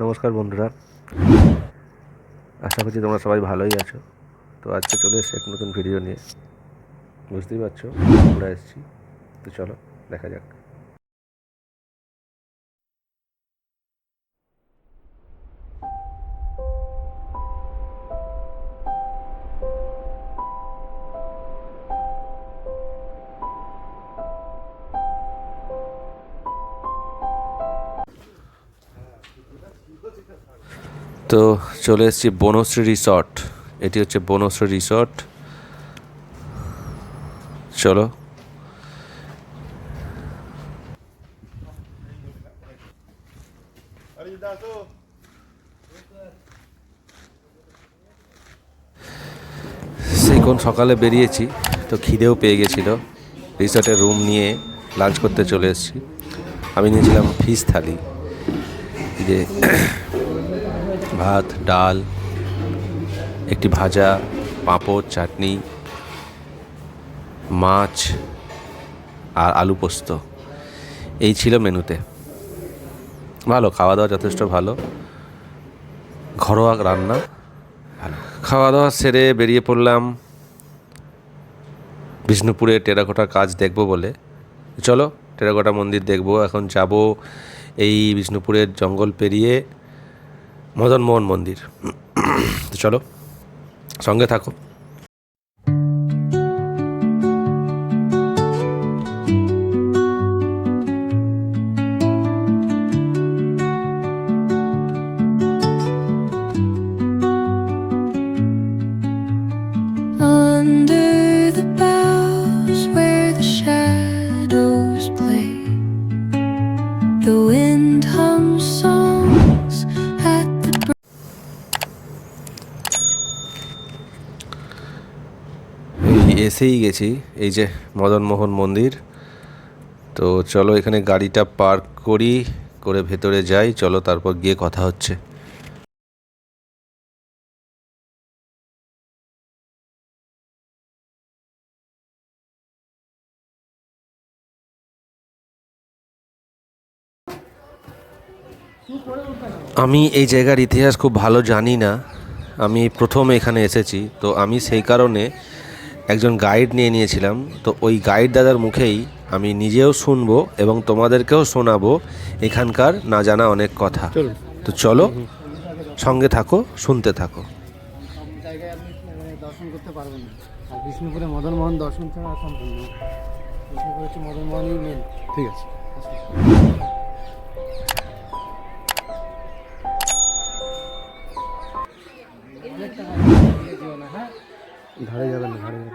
নমস্কার বন্ধুরা, আশা করছি তোমরা সবাই ভালোই আছো। তো আজকে চলে এসেছি এক নতুন ভিডিও নিয়ে। বুঝতেই পারছো ঘুরে এসেছি, তো চলো দেখা যাক। তো চলে এসেছি বনশ্রী রিসর্ট। এটি হচ্ছে বনশ্রী রিসর্ট। চলো সেই কোন সকালে বেরিয়েছি, তো খিদেও পেয়ে গেছিলো। রিসর্টের রুম নিয়ে লাঞ্চ করতে চলে এসেছি। আমি নিয়েছিলাম ফিশ থালি, যে ভাত, ডাল, একটি ভাজা, পাঁপড়, চাটনি, মাছ আর আলু পোস্ত। এই ছিল মেনুতে। ভালো খাওয়া দাওয়া, যথেষ্ট ভালো, ঘরোয়া রান্না, ভালো। খাওয়া দাওয়া সেরে বেরিয়ে পড়লাম বিষ্ণুপুরে টেরাকোটার কাজ দেখব বলে। চলো টেরাকোটা মন্দির দেখব। এখন যাব এই বিষ্ণুপুরের জঙ্গল পেরিয়ে মদনমোহন মন্দির। তো চলো সঙ্গে থাকো। Under the boughs where the shadows play, the wind hums songs at the এই এসেই গেছি, এই যে মদনমোহন মন্দির। তো চলো এখানে গাড়িটা পার্ক করি, করে ভেতরে যাই। চলো তারপর গিয়ে কথা হচ্ছে। আমি এই জায়গার ইতিহাস খুব ভালো জানি না, আমি প্রথম এখানে এসেছি। তো আমি সেই কারণে একজন গাইড নিয়ে নিয়েছিলাম। তো ওই গাইড দাদার মুখেই আমি নিজেও শুনবো এবং তোমাদেরকেও শোনাবো এখানকার না জানা অনেক কথা। তো চলো সঙ্গে থাকো, শুনতে থাকো। সব জায়গায় আপনি দর্শন করতে পারবেন না। আর বিষ্ণুপুরে মদনমোহন দর্শন ছাড়া সম্পূর্ণ। বিষ্ণুপুর হচ্ছে মদনমোহনই মেন। ঠিক আছে। ধারে যাবেন না, ধারে যাবেন।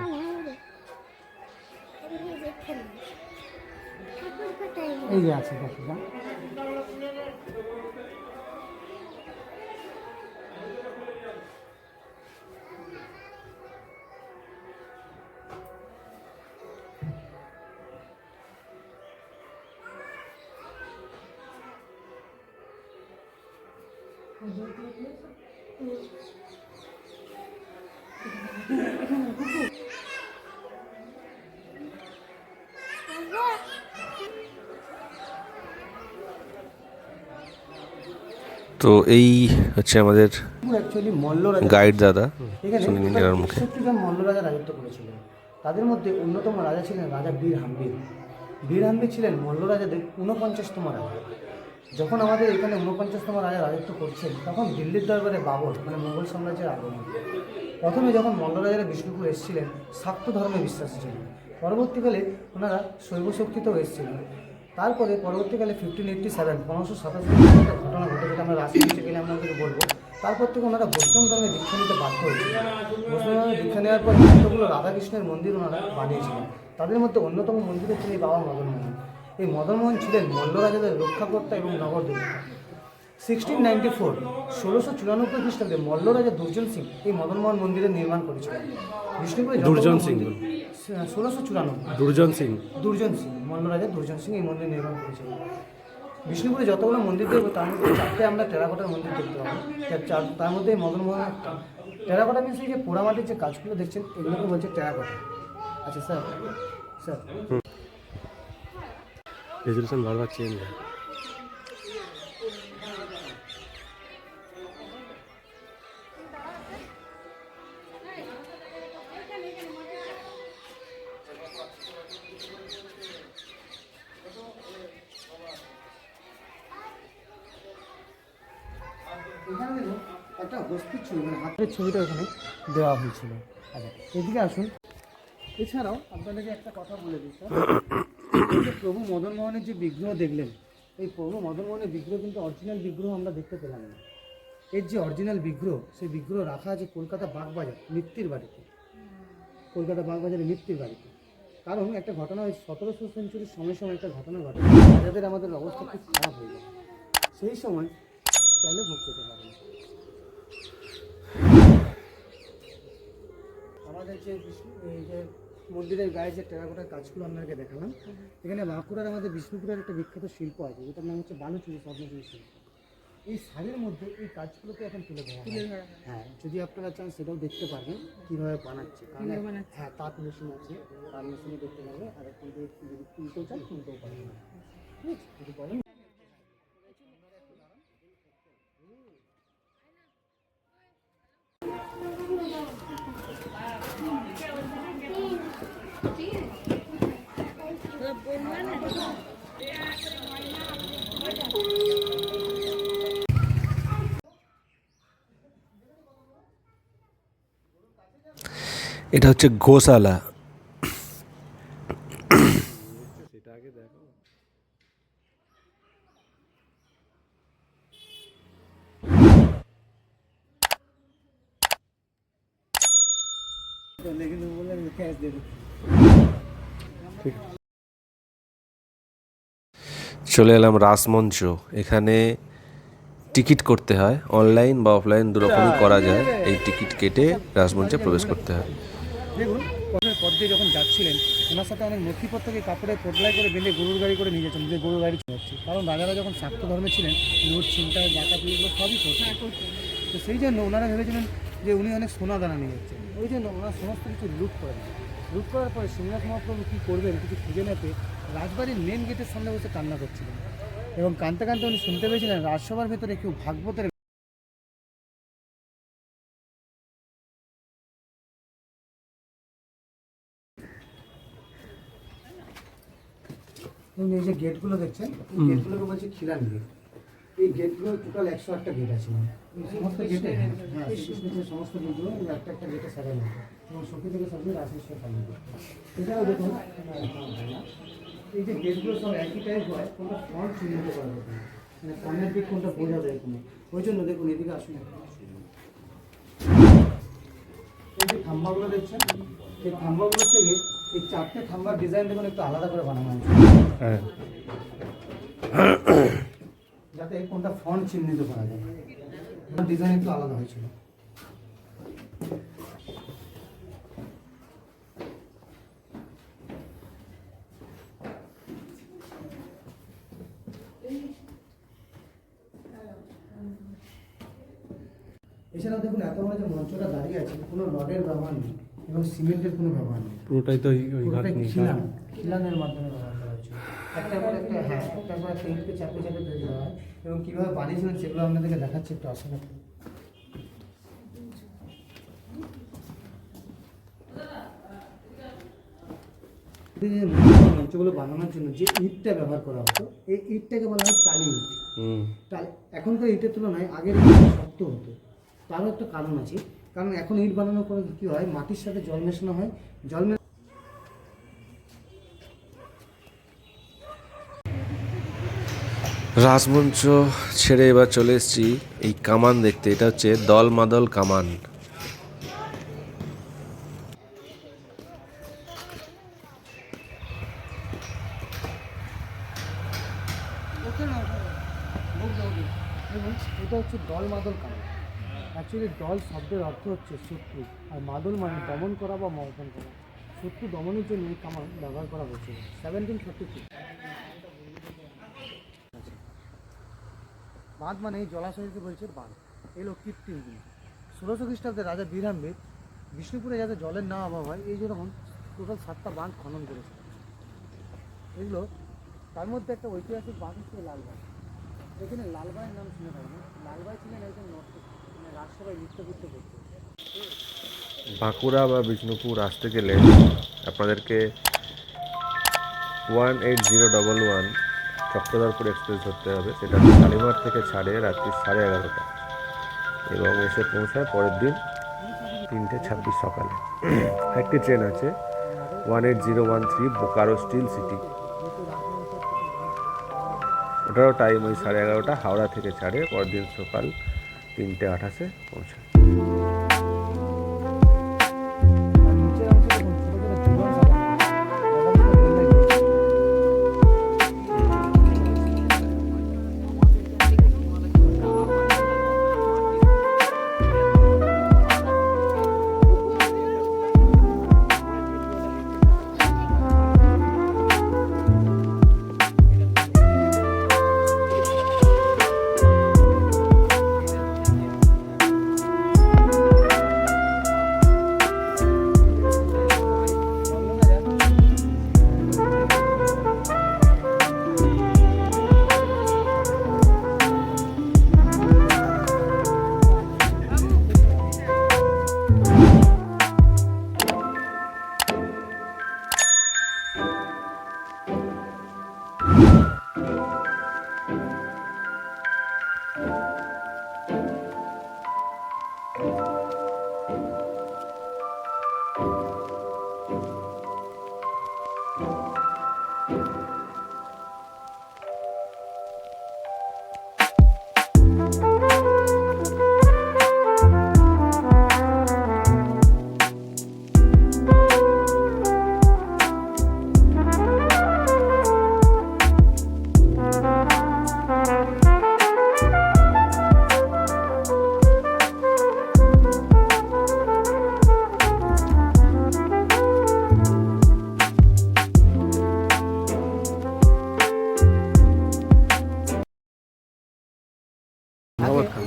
এই যে আছে দেখো। তো এই হচ্ছে আমাদের অ্যাকচুয়ালি মল্ল রাজা গাইড দাদা, এখানে শুনে নিন এনার মুখে। 61 জন মল্ল রাজা রাজত্ব করেছিলেন। তাদের মধ্যে অন্যতম রাজা ছিলেন রাজা বীর হাম্বির। বীর হাম্বির ছিলেন মল্ল রাজাদের 49তম রাজা। যখন আমাদের এখানে 49তম রাজা রাজত্ব করছেন, তখন দিল্লির দরবারে বাবর মানে মোগল সাম্রাজ্যের আগমন। প্রথমে যখন মল্ল রাজারা বিষ্ণুপুর এসেছিলেন, শাক্ত ধর্মে বিশ্বাসী ছিলেন। পরবর্তীকালে ওনারা শৈব শক্তিতেও এসেছিলেন। তারপরে পরবর্তীকালে 1587 1587 একটা ঘটনা ঘটে, যেটা আমরা রাজনীতিতে গেলে আপনাদেরকে বলবো। তারপর থেকে ওনারা বৈষ্ণব ধর্মে দীক্ষা নিতে বাধ্য হয়েছিলেন। বৈষ্ণব ধর্মে দীক্ষা নেওয়ার পর কতগুলো রাধাকৃষ্ণের মন্দির ওনারা বানিয়েছিলেন। তাদের মধ্যে অন্যতম মন্দির হচ্ছেন এই বাবা মদনমোহন। এই মদনমোহন ছিলেন মল্ল রাজাদের রক্ষাকর্তা এবং নগরদেবতা। 1694 1694 খ্রিস্টাব্দে মল্ল রাজা দুর্জন সিং এই মদনমোহন মন্দিরের নির্মাণ করেছিলেন। বিষ্ণুপুরে দুর্জন সিং 1694 দুর্জন সিং দুর্জন সিং মল্ল রাজা দুর্জন সিং এই মন্দির নির্মাণ করেছিলেন। বিষ্ণুপুরে যতগুলো মন্দির দেখবো তার মধ্যে 4টে আমরা টেরাকোটার মন্দির দেখতে পাবো। তার মধ্যে এই মদনমোহন একটা। টেরাকোটা মিনস এই যে পোড়ামাটির যে কাজগুলো দেখছেন, এগুলোকে বলছে টেরাকোটা। আচ্ছা স্যার, স্যার রেজুলেশন বারবার চেঞ্জ হয়। এখানে দেখুন একটা হস্তির ছবি, মানে হাতের ছবিটা ওখানে দেওয়া হয়েছিল। আচ্ছা, এদিকে আসুন। এছাড়াও আপনাদেরকে একটা কথা বলে দিই স্যার, এই যে প্রভু মদন মোহনের যে বিগ্রহ দেখলেন, এই প্রভু মদন মোহনের বিগ্রহ কিন্তু অরিজিনাল বিগ্রহ আমরা দেখতে পেলাম না। এর যে অরিজিনাল বিগ্রহ, সেই বিগ্রহ রাখা আছে কলকাতা বাগবাজার মিত্তির বাড়িতে, কলকাতা বাগবাজারের মিত্তির বাড়িতে। কারণ একটা ঘটনা হয়েছে 17শো সেঞ্চুরির সময় একটা ঘটনা ঘটে, রাজাদের আমাদের অবস্থা খুব খারাপ হয়ে যায়, সেই সময় চাইলে ভোগ পেতে পারে না। আমাদের যে এই যে মন্দিরের গায়ে যে টেরাকোটার কাজগুলো আপনাকে দেখালাম, এখানে বাঁকুড়ার আমাদের বিষ্ণুপুরের একটা বিখ্যাত শিল্প আছে, যেটার নাম হচ্ছে বালুচুরি স্বর্ণচুরি শিল্প। এই শাড়ির মধ্যে এই কাজগুলোকে এখন তুলে ধরা হয়। হ্যাঁ, যদি আপনারা চান সেটাও দেখতে পারবেন কীভাবে বানাচ্ছে। হ্যাঁ, তাঁত মেশিন আছে, তাঁত মেশিনে দেখতে পারবে, আর এখন যদি তুলতেও চান তুলতেও পারবেন। ঠিক আছে, যদি বলেন। এটা হচ্ছে গোশালা। চলে এলাম রাসমঞ্চ। এখানে টিকিট করতে হয়, অনলাইন বা অফলাইন দুরকমই করা যায়। এই টিকিট কেটে রাসমঞ্চে প্রবেশ করতে হয়। দেখুন, পথের পথ দিয়ে যখন যাচ্ছিলেন, ওনার সাথে অনেক নথিপত্রকে কাপড়ে পোটলাই করে বেঁধে গরুর গাড়ি করে নিয়ে যাচ্ছেন, যে গরুর গাড়ি চলাচ্ছে। কারণ রাজারা যখন শাক্ত ধর্মে ছিলেন, লুট ছিনতাই ডাকাতি এগুলো সবই করতেন। তো সেই জন্য ওনারা ভেবেছিলেন যে উনি অনেক সোনা দানা নিয়ে যাচ্ছেন, ওই জন্য ওনারা সমস্ত কিছু লুট করে দেন। লুট করার পরে সিংহাস মহাপ্রভু কী করবেন কিছু খুঁজে নিতে রাজবাড়ির মেন গেটের সামনে বসে কান্না করছিলেন, এবং কাঁদতে কাঁদতে উনি শুনতে পেয়েছিলেন রাজসভার ভেতরে কেউ ভাগবতের এই যে গেটগুলো দেখছেন, এই গেটগুলোকে বলছে খিলান গেট। এই গেটগুলো টোটাল 108টা গেট আছে। সমস্ত গেটে শ্রীকৃষ্ণের সমস্ত গেটগুলো একটা একটা গেটে সাজানো হতো, এবং সখী থেকে সবই রাজেশ্বর সাজানো হতো। এছাড়াও দেখুন, এই যে গেটগুলো সব একই টাইপ হয়, কোনটা ফ্রন্ট চিহ্নিত করা হতো না, মানে সামনের দিক কোনটা বোঝা যায় কোনো। ওই জন্য দেখুন এদিকে আসুন, এই যে খাম্বাগুলো দেখছেন, এই খাম্বাগুলোর থেকে এই 4টে খাম্বার ডিজাইন দেখুন একটু আলাদা করে বানানো হয়েছে, যাতে কোনটা ফন্ট চিহ্নিত করা যায়। ডিজাইন একটু আলাদা হয়েছিল। এছাড়াও দেখুন এত বড় যে মঞ্চটা দাঁড়িয়ে আছে, কোনো রডের ব্যবহার নেই এবং সিমেন্টের কোনো ব্যবহার নেই, পুরোটাই তো খিলানের মাধ্যমে ব্যবহার করা হচ্ছে। একটা পর একটা, হ্যাঁ, একটা পর একটা ইটকে চাপে চাপে তৈরি করা হয়, এবং কীভাবে বানিয়েছিলেন সেগুলো আপনাদেরকে দেখাচ্ছে, একটু আসলে। মঞ্চগুলো বানানোর জন্য যে ইটটা ব্যবহার করা হতো, এই ইটটাকে বলা হয় টালি ইট। এখনকার ইটের তুলনায় আগের ইট শক্ত হতো, তারও একটা কারণ আছে। কারণ এখন ইট বানানোর পরে কী হয়, মাটির সাথে জল মেশানো হয়, জল রাসমঞ্চ ছেড়ে এবার চলে এসেছি এই কামান দেখতে। এটা হচ্ছে দলমাদল কামান। এটা হচ্ছে দল মাদল কামান। অ্যাকচুয়ালি দল শব্দের অর্থ হচ্ছে শত্রু, আর মাদল মানে দমন করা বা মর্দন করা। শত্রু দমনের জন্য এই কামান ব্যবহার করা হয়েছিল 1732। বাঁধ মানে এই জলাশয়কে বলছে বাঁধ, এগুলো কৃত্রিম জিনিস। 1600 খ্রিস্টাব্দে রাজা বীরহাম্বির বিষ্ণুপুরে যাতে জলের না অভাব হয়, এই যেরকম টোটাল 7টা বাঁধ খনন করেছে এগুলো। তার মধ্যে একটা ঐতিহাসিক বাঁধ হচ্ছে লালবাই। এখানে লালবাইয়ের নাম শুনে পাবেন, লালবাই ছিলেন একজন রাজসভায় নৃত্যকৃত্য করতে। বাঁকুড়া বা বিষ্ণুপুর আসতে গেলে আপনাদেরকে 18011 চক্রধরপুর এক্সপ্রেস ধরতে হবে। সেটা শালিমার থেকে ছাড়ে রাত্রি 11:30। এবং এসে পৌঁছায় পরের দিন 3:26 সকালে। একটি ট্রেন আছে 18013 বোকারো স্টিল সিটি, ওটারও টাইম ওই 11:30 হাওড়া থেকে ছাড়ে, পরের দিন সকাল 3:28 পৌঁছায়।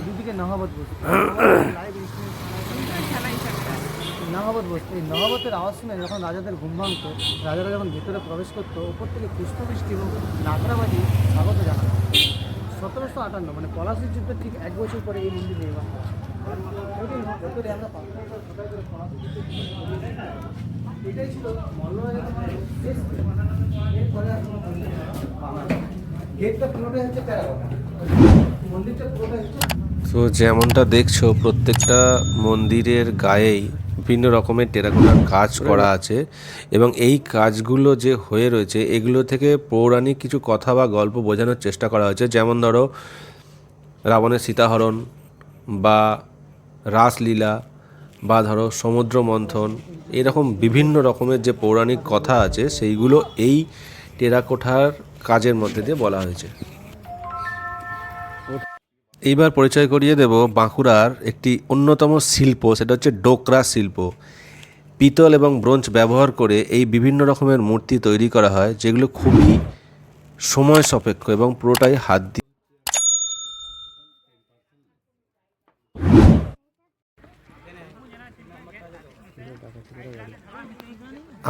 দুদিকে নহবত বসে নহবত বসতো, এই নহবতের আওয়াজ শুনে যখন রাজাদের ঘুম ভাঙতো, রাজারা যখন ভেতরে প্রবেশ করতো, ওপর থেকে পুষ্পবৃষ্টি এবং নাগরাবাজি স্বাগত জানানো। 1758 মানে পলাশীর যুদ্ধের ঠিক 1 বছর পরে এই মন্দির নির্মাণ করা হয়। ভেতরে আমরা এটাই ছিল মল্লরাজা শেষ এরপরে আর কোনো মন্দির গেটটা পুরোটাই হচ্ছে টেরাকোটা, মন্দিরটা পুরোটাই হচ্ছে। তো যেমনটা দেখছো প্রত্যেকটা মন্দিরের গায়েই বিভিন্ন রকমের টেরাকোটার কাজ করা আছে, এবং এই কাজগুলো যে হয়ে রয়েছে এগুলো থেকে পৌরাণিক কিছু কথা বা গল্প বোঝানোর চেষ্টা করা হয়েছে। যেমন ধরো রাবণের সীতাহরণ, বা রাসলীলা, বা ধরো সমুদ্র মন্থন, এরকম বিভিন্ন রকমের যে পৌরাণিক কথা আছে সেইগুলো এই টেরাকোটার কাজের মধ্যে দিয়ে বলা হয়েছে। এইবার পরিচয় করিয়ে দেব বাঁকুড়ার একটি অন্যতম শিল্প, সেটা হচ্ছে ডোকরা শিল্প। পিতল এবং ব্রোঞ্জ ব্যবহার করে এই বিভিন্ন রকমের মূর্তি তৈরি করা হয়, যেগুলো খুবই সময় সাপেক্ষ এবং পুরোটাই হাত দিয়ে।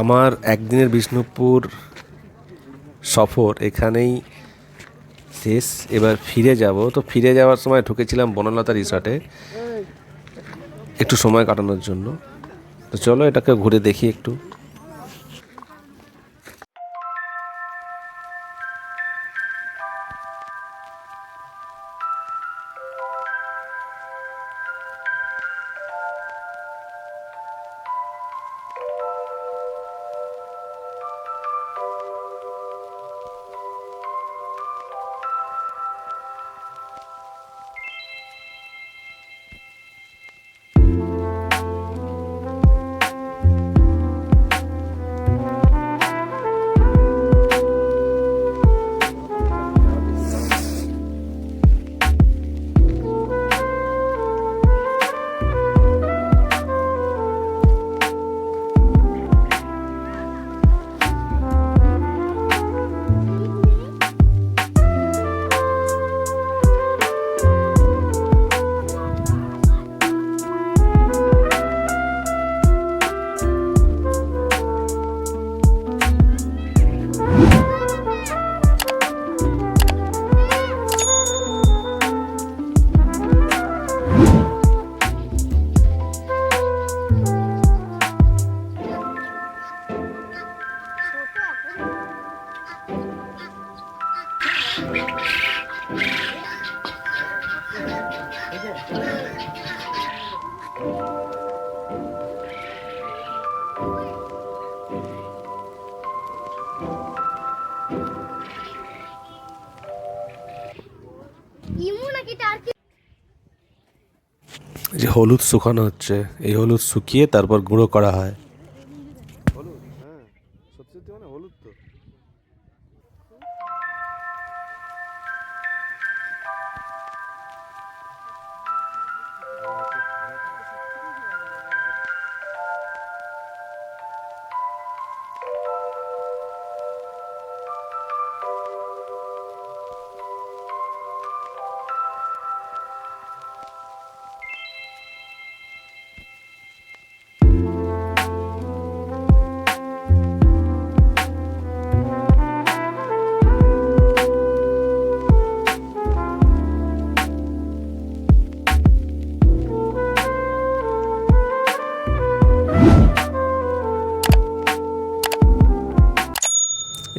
আমার একদিনের বিষ্ণুপুর সফর এখানেই শেষ। এবার ফিরে যাব। তো ফিরে যাওয়ার সময় ঢুকেছিলাম বনলতা রিসর্টে একটু সময় কাটানোর জন্য। তো চলো এটাকে ঘুরে দেখি একটু। এই যে হলুদ শুকানো হচ্ছে, এই হলুদ শুকিয়ে তারপর গুঁড়ো করা হয়। হলুদ, হ্যাঁ, সত্যি সত্যি মানে হলুদ তো।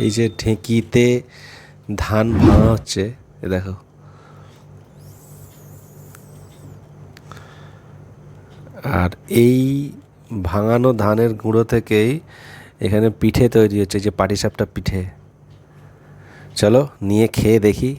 এই যে ঢেঁকিতে ধান ভাঙা হচ্ছে, এ দেখো। আর এই ভাঙানো ধানের গুঁড়ো থেকেই এখানে পিঠে তৈরি হচ্ছে, যে পাটিসাপটা পিঠে। চলো নিয়ে খেয়ে দেখি।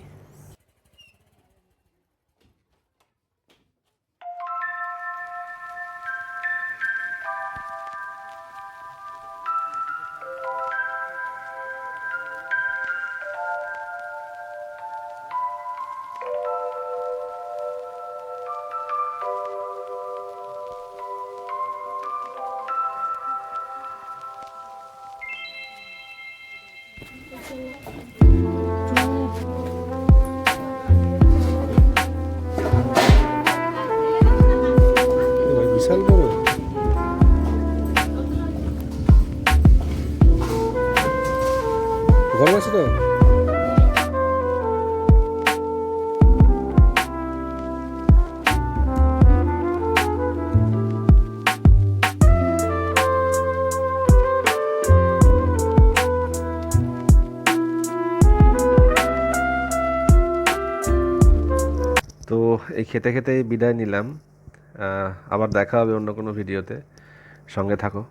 বিশাল বড়। গরম আছে তো? তো এই খেতে খেতে বিদায় নিলাম। আবার দেখা হবে অন্য কোনো ভিডিওতে, সঙ্গে থাকো।